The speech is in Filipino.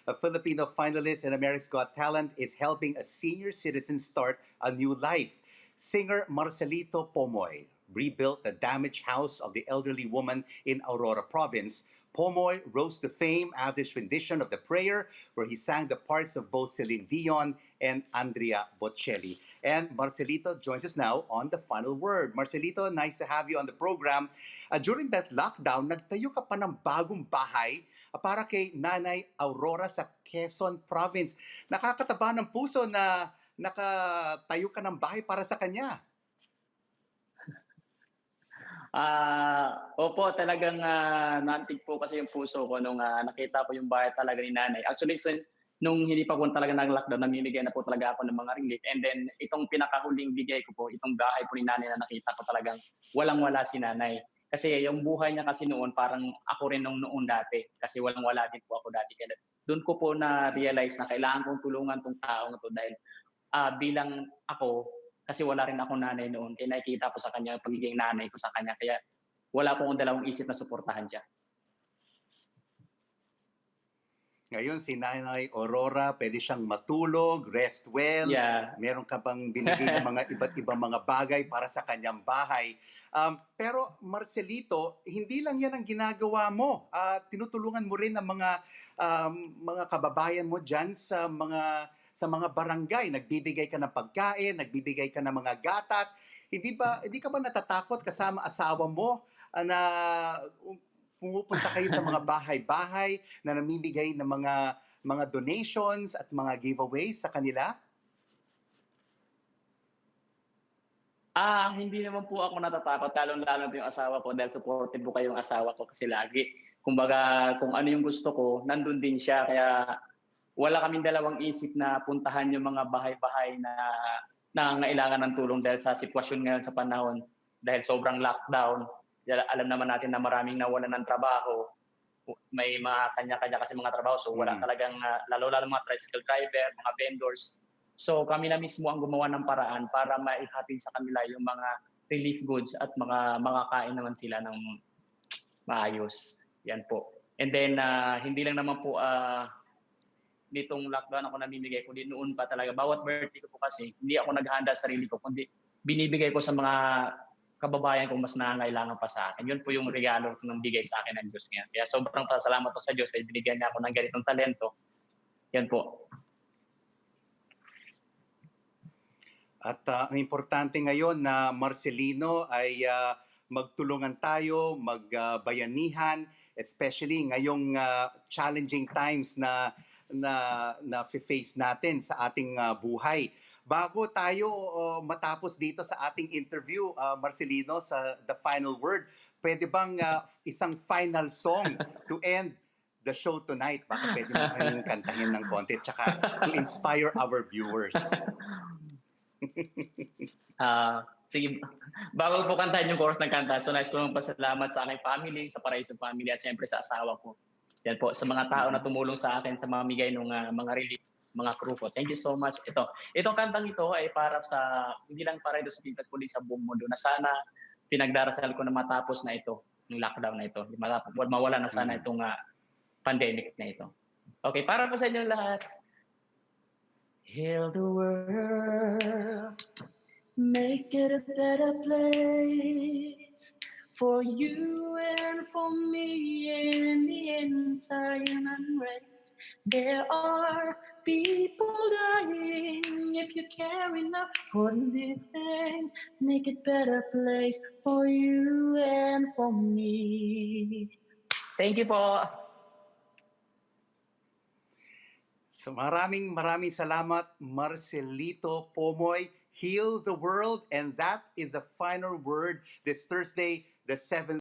a Filipino finalist in America's Got Talent, is helping a senior citizen start a new life. Singer Marcelito Pomoy rebuilt the damaged house of the elderly woman in Aurora Province. Pomoy rose to fame after his rendition of the prayer, where he sang the parts of both Celine Dion and Andrea Bocelli. And Marcelito joins us now on The Final Word. Marcelito, nice to have you on the program. During that lockdown, nagtayo ka pa ng bagong bahay para kay Nanay Aurora sa Quezon Province. Nakakataba ng puso na nakatayo ka ng bahay para sa kanya. Opo, talagang naantig po kasi yung puso ko nung nakita ko yung bahay talaga ni Nanay. Actually, nung hindi pa po talaga nag-lockdown, namimigay na po talaga ako ng mga relief. And then, itong pinakahuling bigay ko po, itong bahay po ni Nanay na nakita ko talagang walang-wala si Nanay. Kasi yung buhay niya kasi noon, parang ako rin nung noon dati. Kasi walang-wala din po ako dati. Kaya doon ko po na-realize na kailangan kong tulungan tong taong to dahil bilang ako, kasi wala rin akong nanay noon, kaya nakikita ko sa kanya yung pagiging nanay ko sa kanya. Kaya wala po akong dalawang isip na suportahan siya. Ngayon, si Nanay Aurora, pwede siyang matulog, rest well. Yeah. Meron ka bang binigay ng mga iba't ibang mga bagay para sa kanyang bahay. Pero Marcelito, hindi lang yan ang ginagawa mo. Tinutulungan mo rin ang mga kababayan mo dyan sa mga barangay. Nagbibigay ka ng pagkain, nagbibigay ka ng mga gatas. Hindi ka ba natatakot kasama asawa mo na pumupunta kayo sa mga bahay-bahay na namimigay ng mga donations at mga giveaways sa kanila? Hindi naman po ako natatakot, lalong-lalo yung asawa ko dahil supportive po kayong asawa ko kasi lagi. Kumbaga, kung ano yung gusto ko, nandun din siya. Kaya wala kaming dalawang isip na puntahan yung mga bahay-bahay na nangangailangan ng tulong dahil sa sitwasyon ngayon sa panahon. Dahil sobrang lockdown, alam naman natin na maraming nawalan ng trabaho. May mga kanya-kanya kasi mga trabaho. So wala talagang, lalo-lalo mga tricycle driver, mga vendors. So kami na mismo ang gumawa ng paraan para maihatid sa kanila yung mga relief goods at makakain naman sila ng maayos. Yan po. And then, hindi lang naman po nitong lockdown ako namimigay, kundi noon pa talaga. Bawat birthday ko po kasi, hindi ako naghahanda sa sarili ko, kundi binibigay ko sa mga kababayan kong mas nangangailangan pa sa akin. Yun po yung regalo ng bigay sa akin ng Diyos ngayon. Kaya sobrang pasalamat po sa Diyos dahil binigyan niya ako ng ganitong talento. Yan po. At ang importante ngayon na Marcelino ay magtulungan tayo, magbayanihan, especially ngayong challenging times na face natin sa ating buhay. Bago tayo matapos dito sa ating interview, Marcelino, sa The Final Word, pwede bang isang final song to end the show tonight? Baka pwede mo kaming kantahin ng konti, tsaka to inspire our viewers. Sige, bago po kantahin yung chorus ng kanta, so nice ko lang pasalamat sa aking family, sa Paraiso family at siyempre sa asawa ko. Yan po, sa mga tao na tumulong sa akin sa mga migay ng mga relief, mga crew ko. Thank you so much. Itong kantang ito ay para sa, hindi lang para ito sa Pilipinas, kundi sa buong mundo, na sana pinagdarasal ko na matapos na ito, yung lockdown na ito. Mawala na sana itong pandemic na ito. Okay, para po sa inyo lahat. Heal the world, make it a better place for you and for me and the entire human race. There are people dying. If you care enough for this thing, make it a better place for you and for me. Thank you po. So maraming salamat, Marcelito Pomoy. Heal the world, and that is the final word this Thursday, the 7th